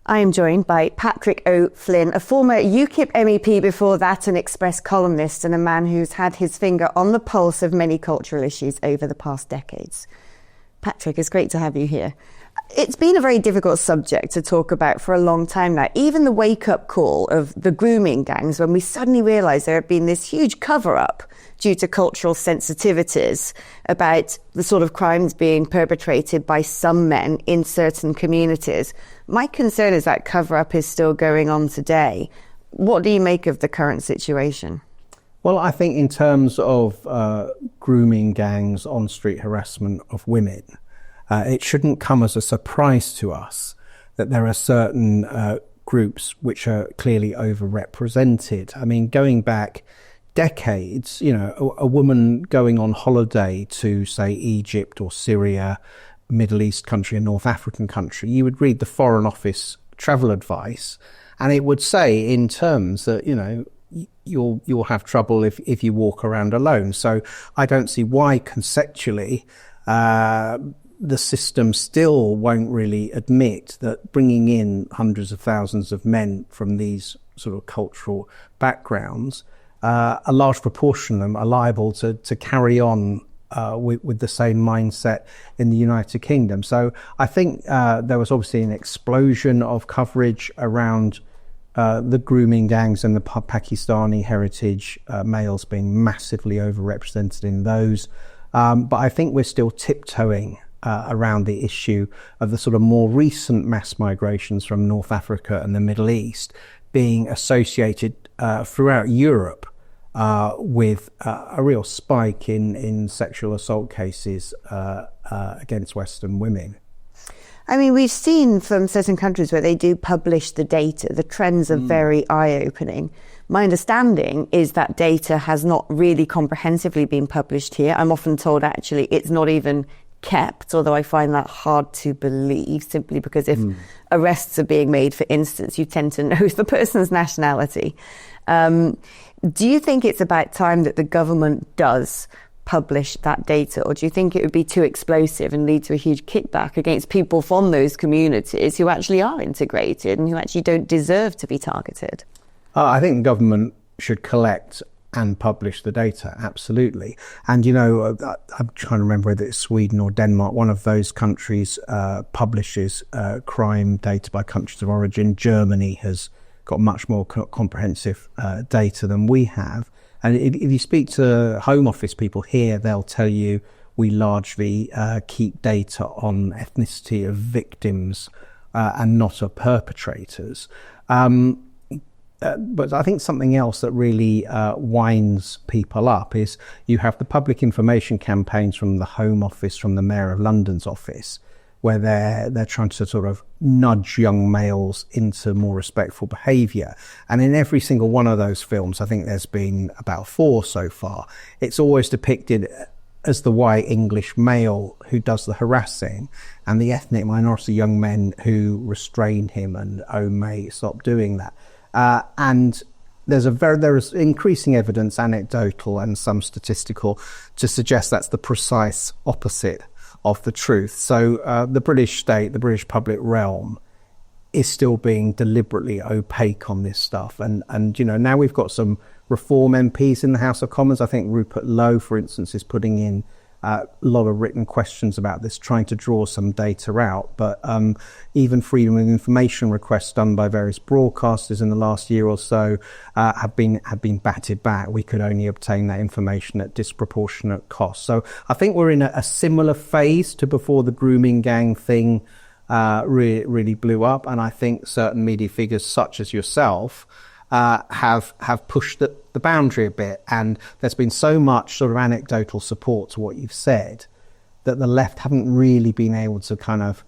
I am joined by Patrick O'Flynn, a former UKIP MEP before that, an Express columnist, and a man who's had his finger on the pulse of many cultural issues over the past decades. Patrick, it's great to have you here. It's been a very difficult subject to talk about for a long time now. Even the wake-up call of the grooming gangs, when we suddenly realised there had been this huge cover-up due to cultural sensitivities about the sort of crimes being perpetrated by some men in certain communities. My concern is that cover-up is still going on today. What do you make of the current situation? Well, I think in terms of grooming gangs, on-street harassment of women, it shouldn't come as a surprise to us that there are certain groups which are clearly overrepresented. I mean, going back decades, you know, a woman going on holiday to, say, Egypt or Syria, Middle East country, a North African country, you would read the Foreign Office travel advice, and it would say in terms that, you know, you'll have trouble if you walk around alone. So I don't see why conceptually the system still won't really admit that bringing in hundreds of thousands of men from these sort of cultural backgrounds, a large proportion of them are liable to carry on with the same mindset in the United Kingdom. So I think there was obviously an explosion of coverage around the grooming gangs and the Pakistani heritage males being massively overrepresented in those. But I think we're still tiptoeing around the issue of the sort of more recent mass migrations from North Africa and the Middle East being associated throughout Europe with a real spike in sexual assault cases against Western women. I mean, we've seen from certain countries where they do publish the data, the trends are very eye-opening. My understanding is that data has not really comprehensively been published here. I'm often told, actually, it's not even kept, although I find that hard to believe, simply because if arrests are being made, for instance, you tend to know the person's nationality. Do you think it's about time that the government does publish that data, or do you think it would be too explosive and lead to a huge kickback against people from those communities who actually are integrated and who actually don't deserve to be targeted? I think the government should collect and publish the data, absolutely. And, you know, I'm trying to remember whether it's Sweden or Denmark, one of those countries publishes crime data by countries of origin. Germany has got much more comprehensive data than we have. And if you speak to Home Office people here, they'll tell you we largely keep data on ethnicity of victims and not of perpetrators. But I think something else that really winds people up is you have the public information campaigns from the Home Office, from the Mayor of London's office, where they're trying to sort of nudge young males into more respectful behaviour. And in every single one of those films, I think there's been about 4 so far, it's always depicted as the white English male who does the harassing and the ethnic minority young men who restrain him and, oh mate, stop doing that. And there is increasing evidence, anecdotal and some statistical, to suggest that's the precise opposite of the truth. So the British state, the British public realm, is still being deliberately opaque on this stuff. And you know, now we've got some Reform MPs in the House of Commons. I think Rupert Lowe, for instance, is putting in a lot of written questions about this, trying to draw some data out. But even freedom of information requests done by various broadcasters in the last year or so have been batted back. We could only obtain that information at disproportionate cost. So I think we're in a similar phase to before the grooming gang thing really blew up. And I think certain media figures such as yourself have pushed the boundary a bit, and there's been so much sort of anecdotal support to what you've said that the left haven't really been able to kind of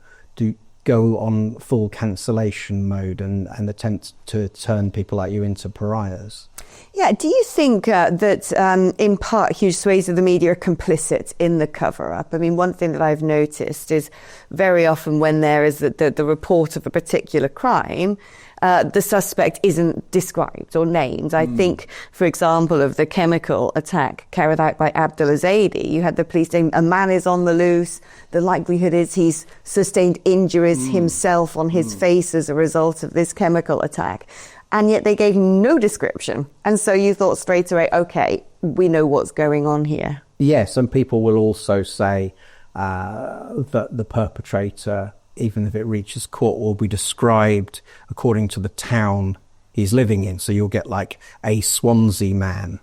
go on full cancellation mode and attempt to turn people like you into pariahs. Yeah, do you think that in part huge swathes of the media are complicit in the cover-up? I mean, one thing that I've noticed is very often when there is the report of a particular crime, the suspect isn't described or named. I think, for example, of the chemical attack carried out by Abdullah Zaidi, you had the police saying a man is on the loose. The likelihood is he's sustained injuries himself on his face as a result of this chemical attack. And yet they gave no description. And so you thought straight away, okay, we know what's going on here. Yes, and people will also say that the perpetrator, even if it reaches court, will be described according to the town he's living in. So you'll get like a Swansea man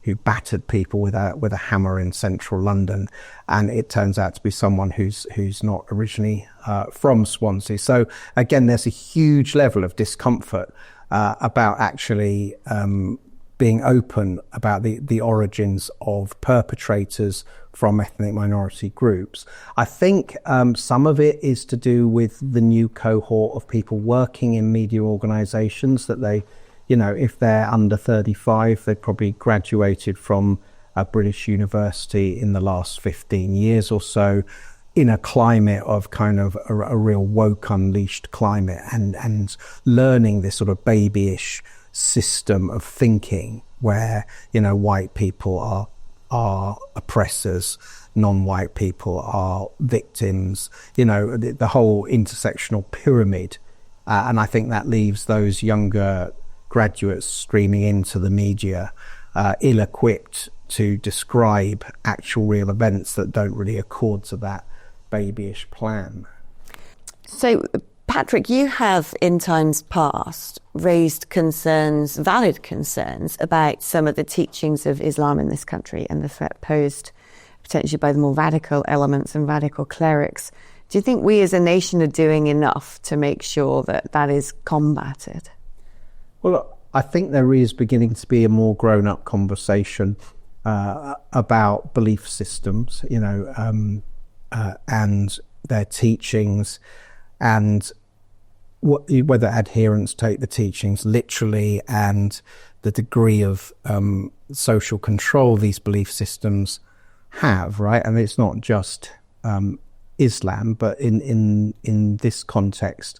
who battered people with a hammer in central London, and it turns out to be someone who's not originally from Swansea. So again, there's a huge level of discomfort about actually being open about the origins of perpetrators from ethnic minority groups. I think some of it is to do with the new cohort of people working in media organisations, that they, you know, if they're under 35, they probably graduated from a British university in the last 15 years or so, in a climate of kind of a real woke unleashed climate, and learning this sort of babyish system of thinking where, you know, white people are oppressors, non-white people are victims, you know, the whole intersectional pyramid. And I think that leaves those younger graduates streaming into the media ill-equipped to describe actual real events that don't really accord to that babyish plan. So, Patrick, you have in times past raised concerns, valid concerns, about some of the teachings of Islam in this country and the threat posed potentially by the more radical elements and radical clerics. Do you think we as a nation are doing enough to make sure that that is combated? Well, I think there is beginning to be a more grown-up conversation about belief systems, you know, and their teachings, and whether adherents take the teachings literally, and the degree of social control these belief systems have, right? I mean, it's not just Islam, but in this context,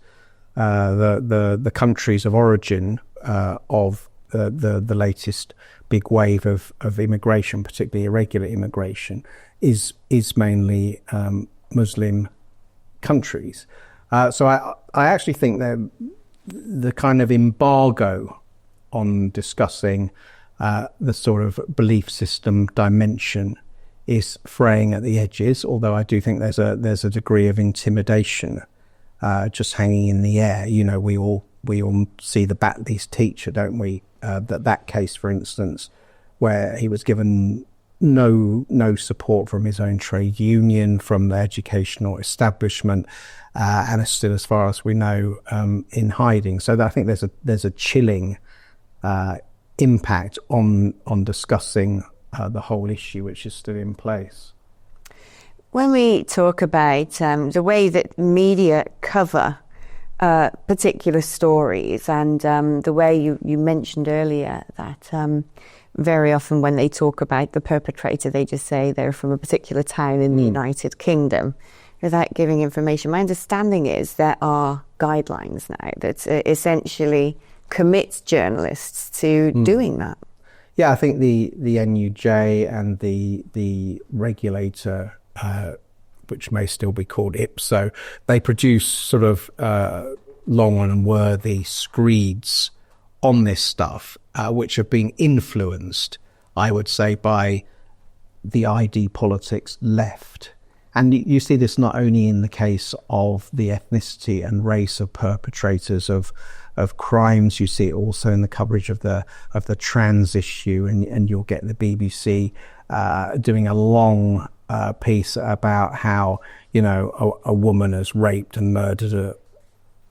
the countries of origin of the latest big wave of immigration, particularly irregular immigration, is mainly Muslim countries. So I actually think that the kind of embargo on discussing the sort of belief system dimension is fraying at the edges, although I do think there's a degree of intimidation just hanging in the air. You know, we all see the Batley's teacher, don't we? That case, for instance, where he was given no support from his own trade union, from the educational establishment, and is still, as far as we know, in hiding. So I think there's a chilling impact on discussing the whole issue, which is still in place. When we talk about the way that media cover particular stories, and the way you mentioned earlier that very often when they talk about the perpetrator, they just say they're from a particular town in the United Kingdom without giving information. My understanding is there are guidelines now that essentially commit journalists to doing that. Yeah, I think the NUJ and the regulator, which may still be called IPSO, they produce sort of long and worthy screeds on this stuff, which are being influenced, I would say, by the ID politics left. And you see this not only in the case of the ethnicity and race of perpetrators of crimes, you see it also in the coverage of the trans issue, and you'll get the BBC doing a long piece about how, you know, a woman has raped and murdered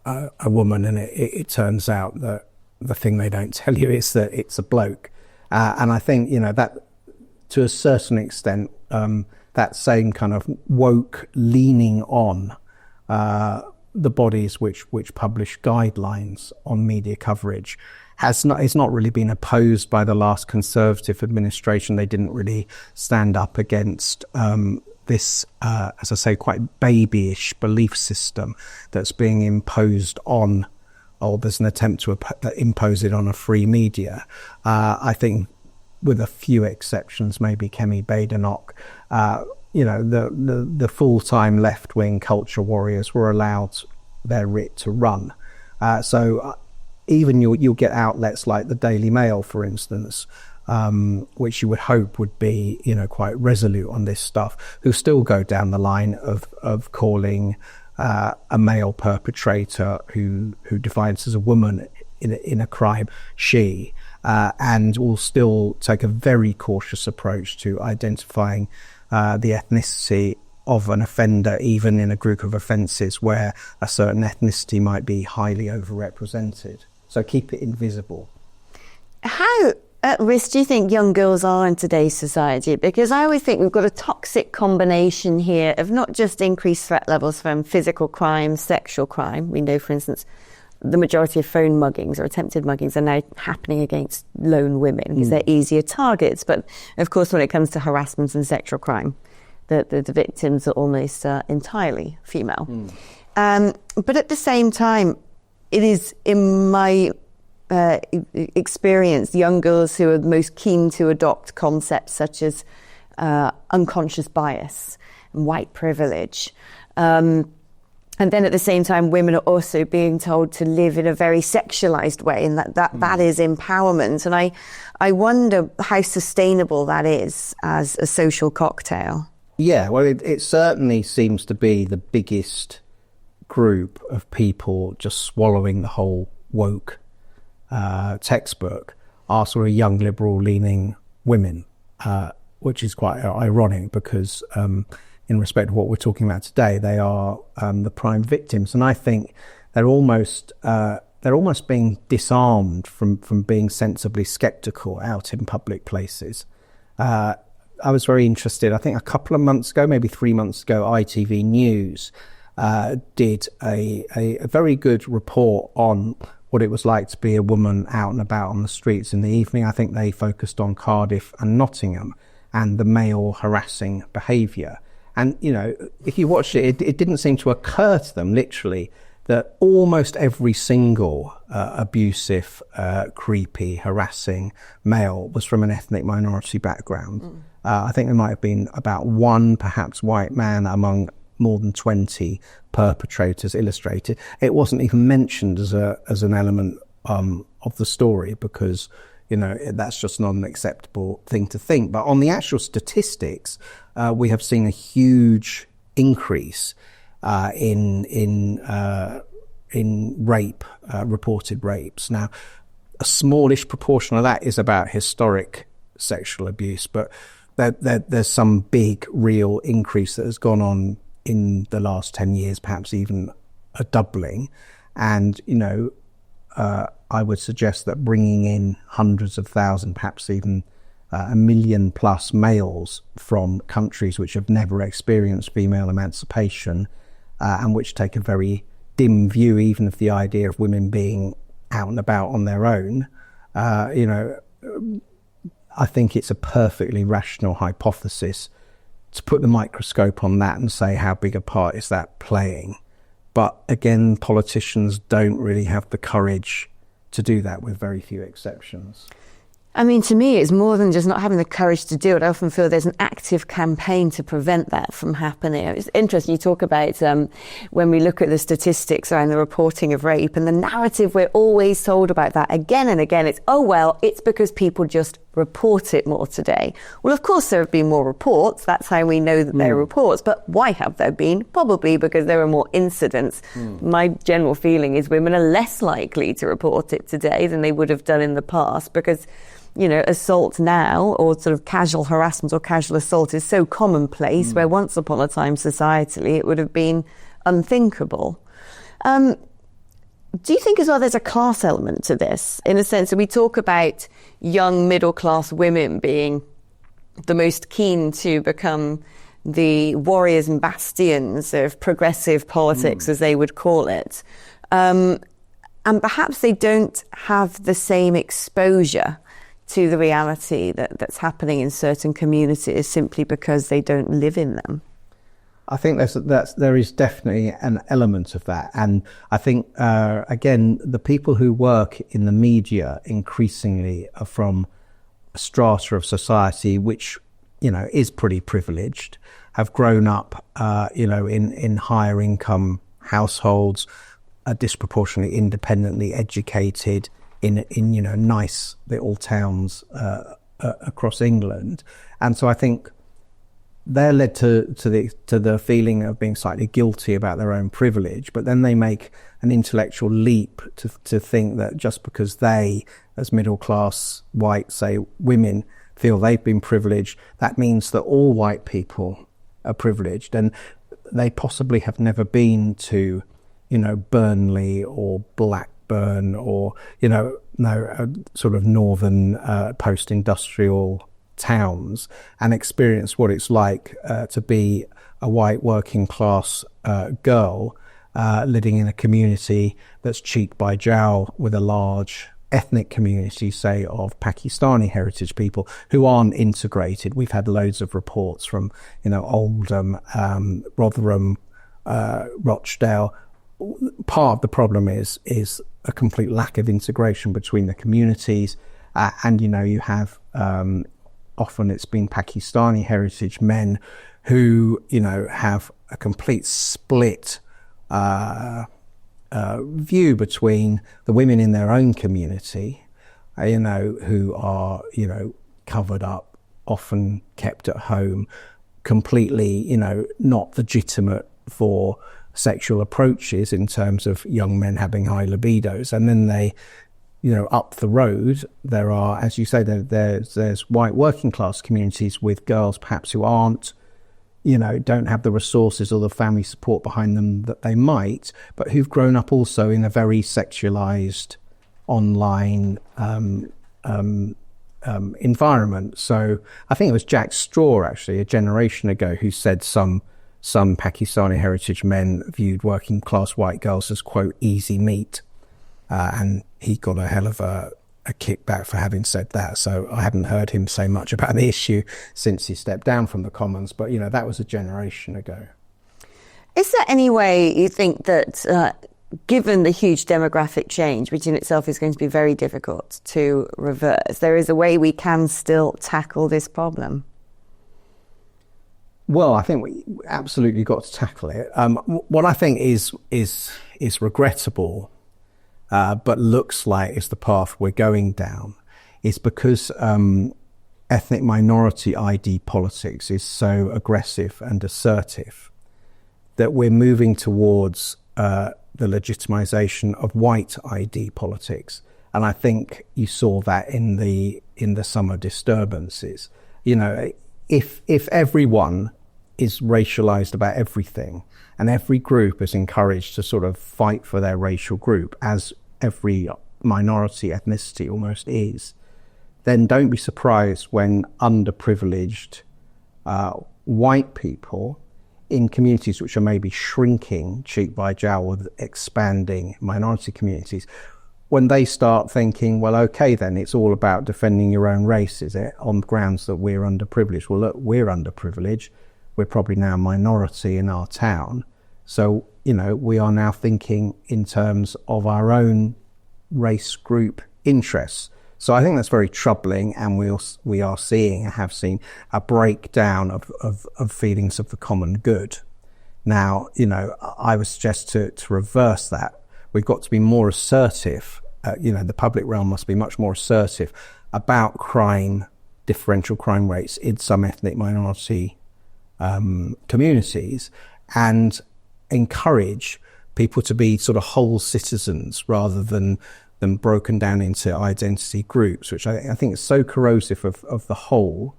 a woman, and it turns out that the thing they don't tell you is that it's a bloke. And I think, you know, that to a certain extent, that same kind of woke leaning on the bodies which publish guidelines on media coverage is not really been opposed by the last Conservative administration. They didn't really stand up against this, as I say, quite babyish belief system that's being imposed on or there's an attempt to impose it on a free media. I think, with a few exceptions, maybe Kemi Badenoch, the full-time left-wing culture warriors were allowed their writ to run. So even you'll get outlets like the Daily Mail, for instance, which you would hope would be, quite resolute on this stuff, who still go down the line of calling a male perpetrator who defines as a woman in a crime she, and will still take a very cautious approach to identifying the ethnicity of an offender, even in a group of offences where a certain ethnicity might be highly overrepresented. So keep it invisible. How at risk do you think young girls are in today's society? Because I always think we've got a toxic combination here of not just increased threat levels from physical crime, sexual crime. We know, for instance, the majority of phone muggings or attempted muggings are now happening against lone women because they're easier targets. But of course, when it comes to harassment and sexual crime, the victims are almost entirely female. But at the same time, it is, in my experience, young girls who are most keen to adopt concepts such as unconscious bias and white privilege. And then at the same time, women are also being told to live in a very sexualized way, and that is empowerment. And I wonder how sustainable that is as a social cocktail. Yeah, well, it certainly seems to be the biggest group of people just swallowing the whole woke textbook are sort of young liberal-leaning women, which is quite ironic because in respect to what we're talking about today, they are the prime victims. And I think they're almost being disarmed from being sensibly sceptical out in public places. I was very interested, I think a couple of months ago, maybe 3 months ago, ITV News did a very good report on what it was like to be a woman out and about on the streets in the evening. I think they focused on Cardiff and Nottingham and the male harassing behaviour. And, if you watched it, it didn't seem to occur to them, literally, that almost every single abusive, creepy, harassing male was from an ethnic minority background. I think there might have been about one, perhaps, white man among more than 20 perpetrators illustrated. It wasn't even mentioned as an element of the story because, that's just not an acceptable thing to think. But on the actual statistics, we have seen a huge increase in rape, reported rapes. Now, a smallish proportion of that is about historic sexual abuse, but there's some big, real increase that has gone on in the last 10 years, perhaps even a doubling. And, I would suggest that bringing in hundreds of thousands, perhaps even 1 million plus males from countries which have never experienced female emancipation and which take a very dim view even of the idea of women being out and about on their own, I think it's a perfectly rational hypothesis to put the microscope on that and say how big a part is that playing. But again, politicians don't really have the courage to do that, with very few exceptions. I mean, to me, it's more than just not having the courage to do it. I often feel there's an active campaign to prevent that from happening. It's interesting you talk about when we look at the statistics around the reporting of rape and the narrative we're always told about that again and again. It's because people just report it more today. Well, of course, there have been more reports. That's how we know that there are reports. But why have there been? Probably because there are more incidents. My general feeling is women are less likely to report it today than they would have done in the past because assault now, or sort of casual harassment or casual assault, is so commonplace where once upon a time societally it would have been unthinkable. Do you think as well there's a class element to this, in a sense that we talk about young middle class women being the most keen to become the warriors and bastions of progressive politics, as they would call it, and perhaps they don't have the same exposure to the reality that's happening in certain communities simply because they don't live in them? I think there is definitely an element of that. And I think, again, the people who work in the media increasingly are from a strata of society which, is pretty privileged, have grown up, in higher income households, are disproportionately independently educated in nice little towns across England. And so I think they're led to the feeling of being slightly guilty about their own privilege, but then they make an intellectual leap to think that just because they, as middle class white, say women, feel they've been privileged, that means that all white people are privileged, and they possibly have never been to, Burnley or Blackburn or sort of northern post-industrial towns and experience what it's like to be a white working class girl living in a community that's cheek by jowl with a large ethnic community, say, of Pakistani heritage people who aren't integrated. We've had loads of reports from Oldham, Rotherham, Rochdale. Part of the problem is a complete lack of integration between the communities, and you have often it's been Pakistani heritage men who, have a complete split view between the women in their own community, who are, covered up, often kept at home, completely, not legitimate for sexual approaches in terms of young men having high libidos. And then they, up the road, there are, as you say, there's white working class communities with girls perhaps who aren't, don't have the resources or the family support behind them that they might, but who've grown up also in a very sexualized online environment. So I think it was Jack Straw, actually, a generation ago, who said some Pakistani heritage men viewed working class white girls as, quote, easy meat. And he got a hell of a kickback for having said that. So I haven't heard him say much about the issue since he stepped down from the Commons. But, that was a generation ago. Is there any way you think that, given the huge demographic change, which in itself is going to be very difficult to reverse, there is a way we can still tackle this problem? Well, I think we absolutely got to tackle it. What I think is regrettable, but looks like is the path we're going down, is because ethnic minority ID politics is so aggressive and assertive that we're moving towards the legitimization of white ID politics. And I think you saw that in the summer disturbances. If everyone is racialized about everything, and every group is encouraged to sort of fight for their racial group, as every minority ethnicity almost is, then don't be surprised when underprivileged white people in communities which are maybe shrinking cheek by jowl with expanding minority communities, when they start thinking, well, okay, then it's all about defending your own race, is it, on grounds that we're underprivileged? Well, look, we're underprivileged. We're probably now a minority in our town. So, we are now thinking in terms of our own race group interests. So I think that's very troubling, and we are seeing and have seen a breakdown of feelings of the common good. Now, I would suggest to reverse that, we've got to be more assertive. The public realm must be much more assertive about crime, differential crime rates in some ethnic minority communities, and encourage people to be sort of whole citizens rather than broken down into identity groups, which I think is so corrosive of the whole,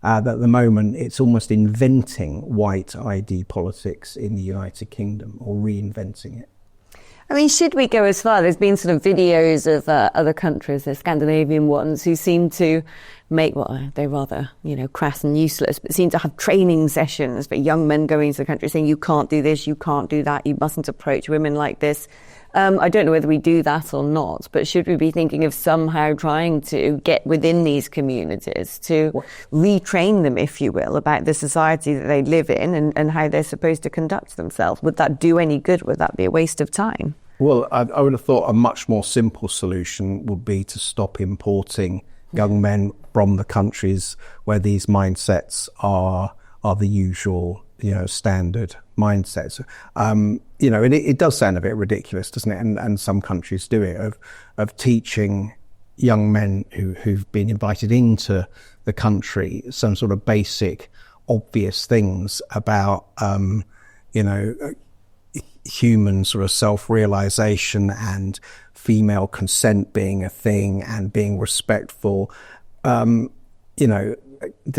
that at the moment it's almost inventing white ID politics in the United Kingdom, or reinventing it. I mean, should we go as far? There's been sort of videos of other countries, the Scandinavian ones, who seem to make, well, they're rather, crass and useless, but seem to have training sessions for young men going into the country saying, you can't do this, you can't do that, you mustn't approach women like this. I don't know whether we do that or not, but should we be thinking of somehow trying to get within these communities to retrain them, if you will, about the society that they live in and how they're supposed to conduct themselves? Would that do any good? Would that be a waste of time? Well, I would have thought a much more simple solution would be to stop importing young men from the countries where these mindsets are the usual, standard mindsets. And it does sound a bit ridiculous, doesn't it? And some countries do it, of teaching young men who've been invited into the country some sort of basic, obvious things about, human sort of self-realization and female consent being a thing and being respectful. The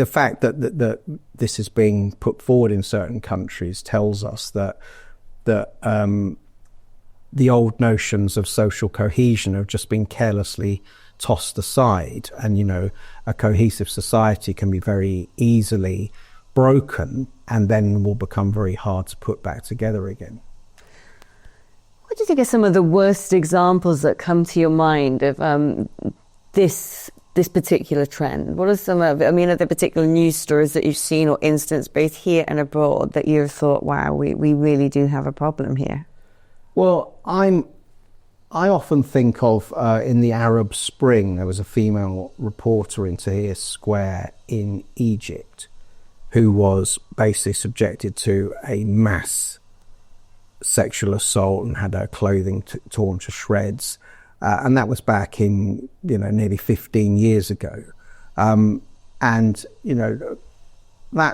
fact that this is being put forward in certain countries tells us that the old notions of social cohesion have just been carelessly tossed aside, and a cohesive society can be very easily broken and then will become very hard to put back together again. What do you think are some of the worst examples that come to your mind of this particular trend? What are some of it? I mean, are there particular news stories that you've seen or incidents both here and abroad that you've thought, wow, we really do have a problem here? Well, I often think of in the Arab Spring, there was a female reporter in Tahrir Square in Egypt who was basically subjected to a mass sexual assault and had her clothing torn to shreds. And that was back in, nearly 15 years ago. That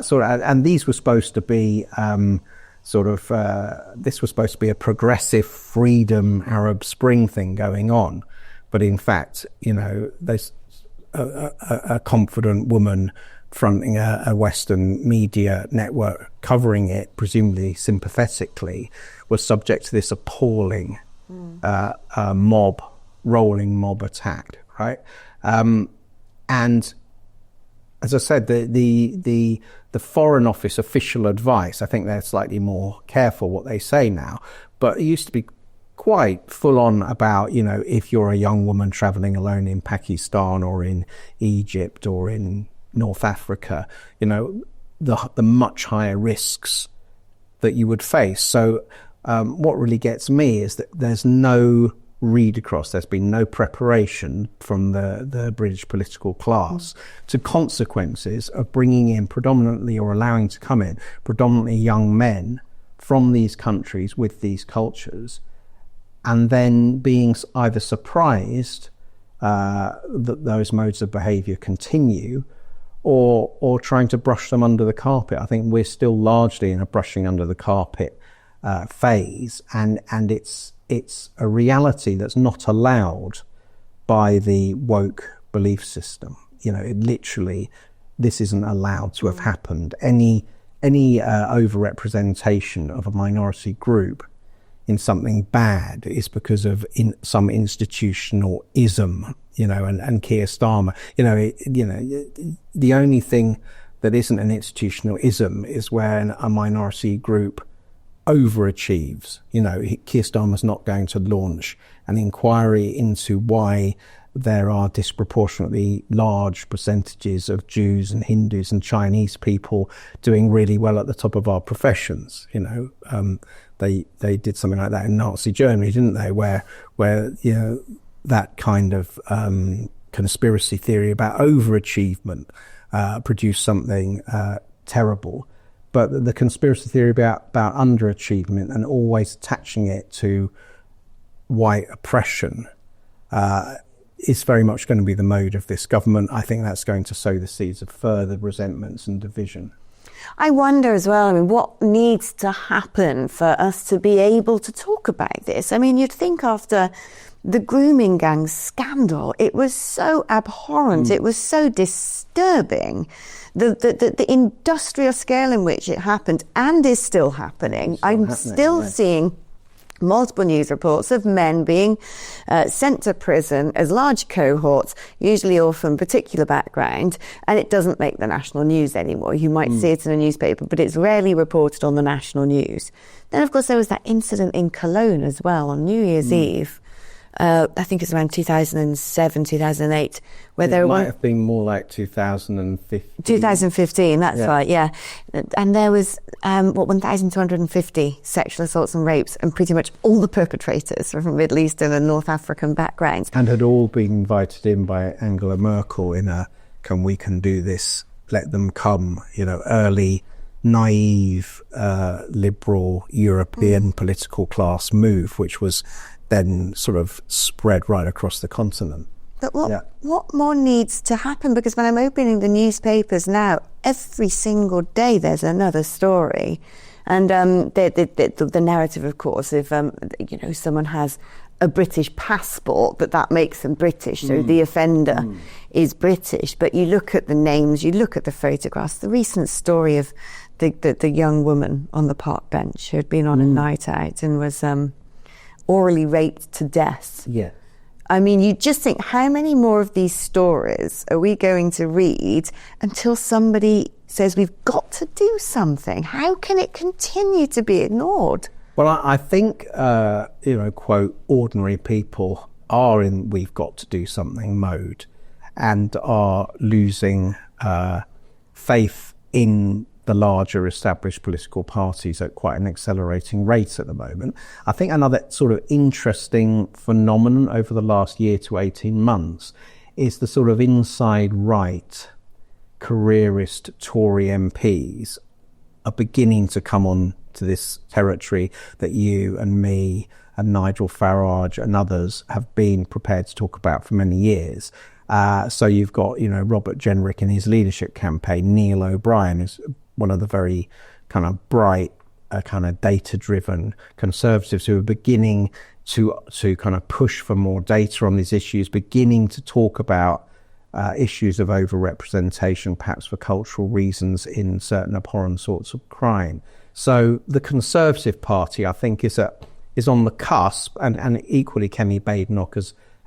sort of, and these were supposed to be this was supposed to be a progressive freedom Arab Spring thing going on. But in fact, there's a confident woman fronting a Western media network covering it, presumably sympathetically, was subject to this appalling rolling mob attack, right? And as I said, the Foreign Office official advice, I think they're slightly more careful what they say now, but it used to be quite full on about, if you're a young woman traveling alone in Pakistan or in Egypt or in North Africa, the much higher risks that you would face. So what really gets me is that there's no read across, there's been no preparation from the British political class to consequences of bringing in predominantly, or allowing to come in predominantly, young men from these countries with these cultures, and then being either surprised that those modes of behaviour continue, or trying to brush them under the carpet. I think we're still largely in a brushing under the carpet phase, and it's a reality that's not allowed by the woke belief system. This isn't allowed to have happened. Any overrepresentation of a minority group in something bad is because of some institutional ism, and Keir Starmer. The only thing that isn't an institutional ism is when a minority group overachieves. Keir Starmer's not going to launch an inquiry into why there are disproportionately large percentages of Jews and Hindus and Chinese people doing really well at the top of our professions. They did something like that in Nazi Germany, didn't they? Where that kind of conspiracy theory about overachievement produced something terrible. But the conspiracy theory about underachievement and always attaching it to white oppression is very much going to be the mode of this government. I think that's going to sow the seeds of further resentments and division. I wonder as well, what needs to happen for us to be able to talk about this? You'd think after the grooming gang scandal, it was so abhorrent, it was so disturbing. The industrial scale in which it happened and is still happening. I'm still seeing multiple news reports of men being sent to prison as large cohorts, usually all from particular background, and it doesn't make the national news anymore. You might see it in a newspaper, but it's rarely reported on the national news. Then, of course, there was that incident in Cologne as well on New Year's Eve. I think it's around 2007, 2008, where there might have been more like 2015. 2015, that's right, yeah. And there was, 1,250 sexual assaults and rapes, and pretty much all the perpetrators were from Middle Eastern and North African backgrounds. And had all been invited in by Angela Merkel in a, we can do this, let them come, early, naive, liberal European political class move, which was then sort of spread right across the continent. But what more needs to happen? Because when I'm opening the newspapers now, every single day there's another story. And the narrative, of course, if someone has a British passport, that makes them British. So the offender is British. But you look at the names, you look at the photographs. The recent story of the young woman on the park bench who had been on a night out and was orally raped to death. Yeah. I mean, you just think, how many more of these stories are we going to read until somebody says we've got to do something? How can it continue to be ignored? Well, I think, quote, ordinary people are in we've got to do something mode and are losing faith in the larger established political parties at quite an accelerating rate at the moment. I think another sort of interesting phenomenon over the last year to 18 months is the sort of inside right careerist Tory MPs are beginning to come on to this territory that you and me and Nigel Farage and others have been prepared to talk about for many years. So you've got, Robert Jenrick in his leadership campaign, Neil O'Brien is one of the very kind of bright, kind of data-driven conservatives who are beginning to kind of push for more data on these issues, beginning to talk about issues of overrepresentation, perhaps for cultural reasons, in certain abhorrent sorts of crime. So the Conservative Party, I think, is on the cusp, and equally Kemi Badenoch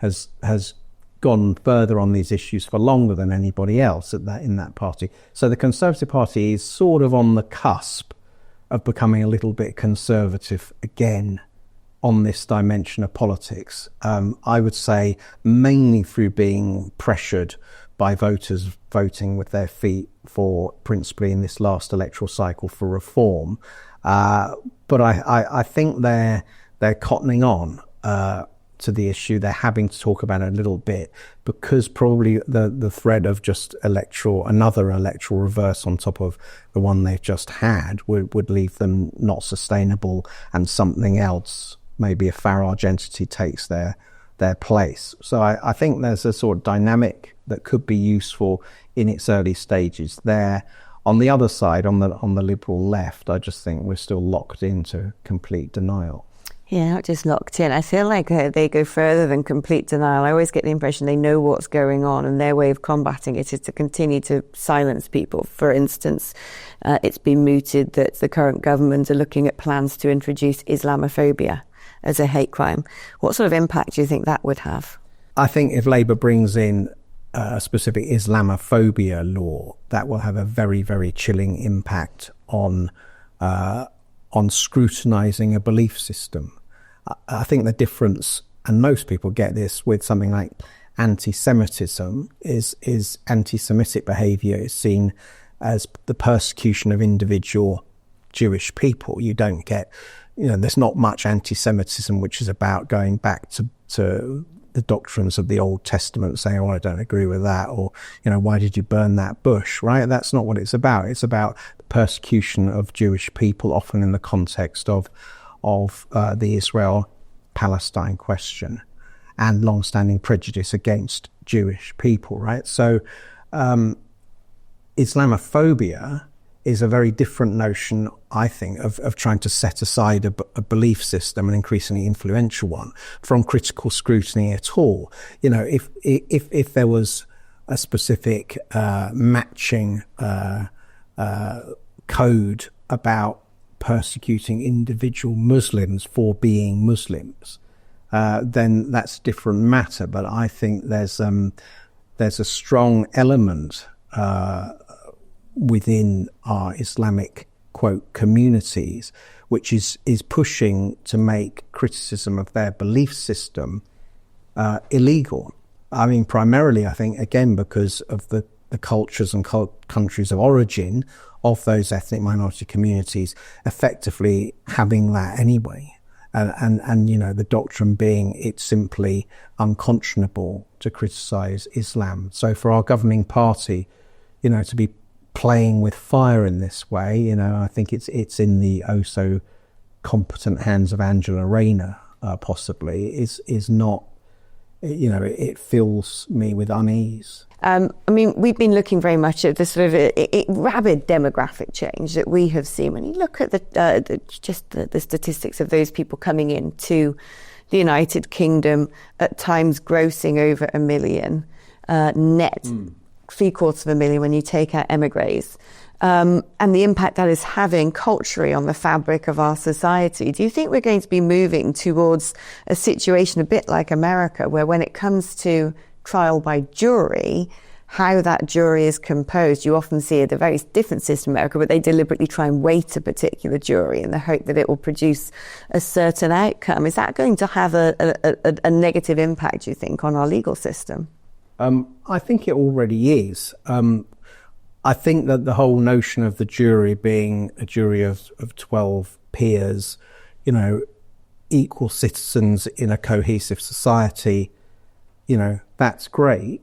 has gone further on these issues for longer than anybody else in that party. So the Conservative Party is sort of on the cusp of becoming a little bit conservative again on this dimension of politics. I would say mainly through being pressured by voters voting with their feet for, principally in this last electoral cycle, for reform. But I think they're cottoning on to the issue. They're having to talk about it a little bit because probably the threat of just another electoral reverse on top of the one they've just had would leave them not sustainable, and something else, maybe a Farage entity, takes their place. So I think there's a sort of dynamic that could be useful in its early stages there. On the other side, on the liberal left, I just think we're still locked into complete denial. Yeah, not just locked in. I feel like they go further than complete denial. I always get the impression they know what's going on, and their way of combating it is to continue to silence people. For instance, it's been mooted that the current government are looking at plans to introduce Islamophobia as a hate crime. What sort of impact do you think that would have? I think if Labour brings in a specific Islamophobia law, that will have a very, very chilling impact on scrutinising a belief system. I think the difference, and most people get this with something like anti-Semitism, is anti-Semitic behaviour is seen as the persecution of individual Jewish people. You don't get, there's not much anti-Semitism which is about going back to the doctrines of the Old Testament, saying, oh, I don't agree with that, or, why did you burn that bush, right? That's not what it's about. It's about the persecution of Jewish people, often in the context of the Israel-Palestine question and long-standing prejudice against Jewish people, right? So Islamophobia is a very different notion, I think, of trying to set aside a belief system, an increasingly influential one, from critical scrutiny at all. If there was a specific matching code about persecuting individual Muslims for being Muslims, then that's a different matter. But I think there's a strong element within our Islamic, quote, communities, which is pushing to make criticism of their belief system illegal. I mean, primarily, I think, again, because of the cultures and countries of origin of those ethnic minority communities effectively having that anyway. And the doctrine being it's simply unconscionable to criticise Islam. So for our governing party, to be playing with fire in this way, I think it's in the so competent hands of Angela Rayner, possibly, is not, it fills me with unease. We've been looking very much at the sort of rapid demographic change that we have seen. When you look at the statistics of those people coming into the United Kingdom, at times grossing over 1 million net, 750,000 when you take out emigres, and the impact that is having culturally on the fabric of our society. Do you think we're going to be moving towards a situation a bit like America, where when it comes to trial by jury, how that jury is composed, you often see a very different system in America, but they deliberately try and weight a particular jury in the hope that it will produce a certain outcome. Is that going to have a negative impact, do you think, on our legal system? I think it already is. I think that the whole notion of the jury being a jury of 12 peers, equal citizens in a cohesive society, that's great,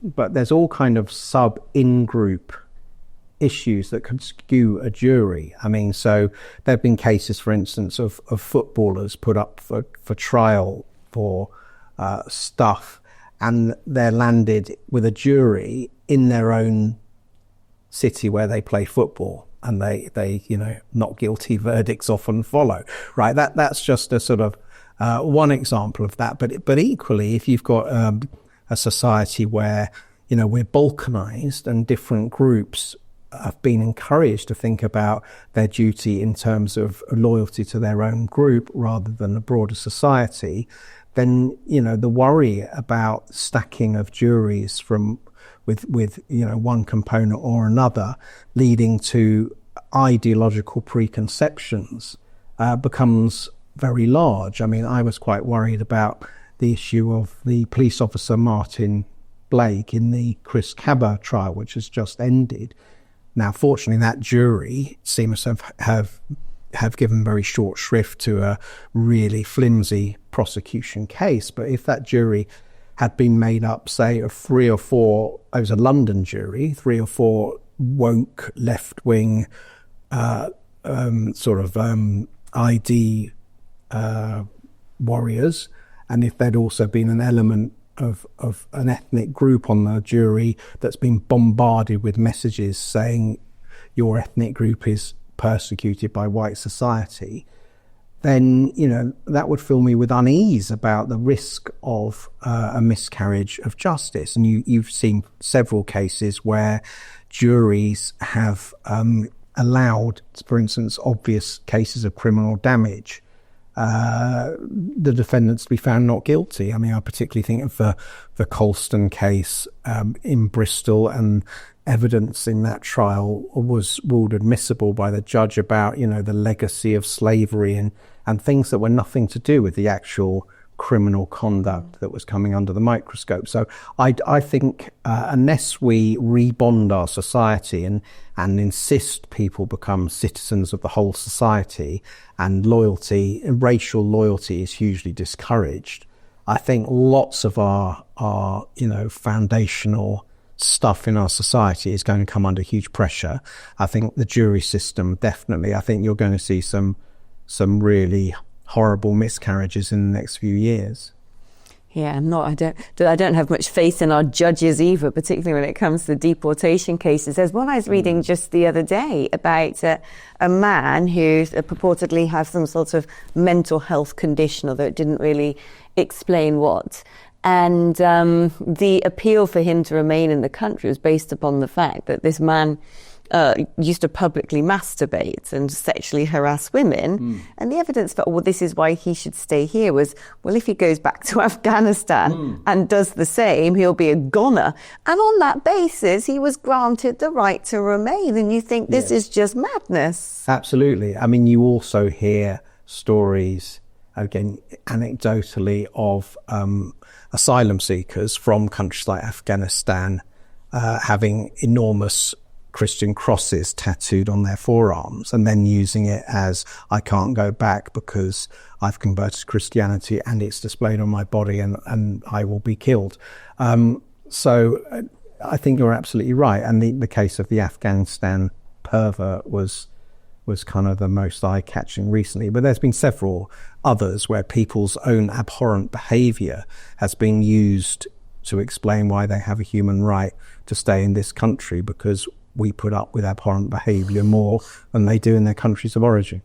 but there's all kind of in-group issues that could skew a jury. I mean, so there have been cases, for instance, of footballers put up for trial for stuff, and they're landed with a jury in their own city where they play football, and they not guilty verdicts often follow, right? That's just a sort of one example of that. But equally, if you've got a society where we're balkanized and different groups have been encouraged to think about their duty in terms of loyalty to their own group rather than a broader society, then the worry about stacking of juries with one component or another leading to ideological preconceptions becomes very large. I mean, I was quite worried about the issue of the police officer Martin Blake in the Chris Cabba trial, which has just ended. Now, fortunately, that jury seems to have given very short shrift to a really flimsy prosecution case. But if that jury had been made up, say, of 3 or 4, it was a London jury, 3 or 4 woke left-wing ID warriors, and if there'd also been an element of an ethnic group on the jury that's been bombarded with messages saying your ethnic group is persecuted by white society, then that would fill me with unease about the risk of a miscarriage of justice. And you've seen several cases where juries have allowed, for instance, obvious cases of criminal damage, the defendants to be found not guilty. I mean, I particularly think of the Colston case in Bristol, and evidence in that trial was ruled admissible by the judge about, the legacy of slavery and things that were nothing to do with the actual criminal conduct that was coming under the microscope. So I think unless we rebond our society and insist people become citizens of the whole society, and racial loyalty is hugely discouraged, I think lots of our foundational stuff in our society is going to come under huge pressure. I think the jury system, definitely. I think you're going to see some really horrible miscarriages in the next few years. Yeah, I don't have much faith in our judges either, particularly when it comes to deportation cases. There's one I was reading just the other day about a man who purportedly has some sort of mental health condition, although it didn't really explain what. And the appeal for him to remain in the country was based upon the fact that this man used to publicly masturbate and sexually harass women. And the evidence for, well, this is why he should stay here was, well, if he goes back to Afghanistan and does the same, he'll be a goner. And on that basis, he was granted the right to remain. And you think this is just madness. Absolutely. I mean, you also hear stories, again, anecdotally, of asylum seekers from countries like Afghanistan having enormous Christian crosses tattooed on their forearms and then using it as, I can't go back because I've converted to Christianity and it's displayed on my body and I will be killed. So I think you're absolutely right. And the case of the Afghanistan pervert was kind of the most eye-catching recently. But there's been several others where people's own abhorrent behaviour has been used to explain why they have a human right to stay in this country, because we put up with abhorrent behaviour more than they do in their countries of origin.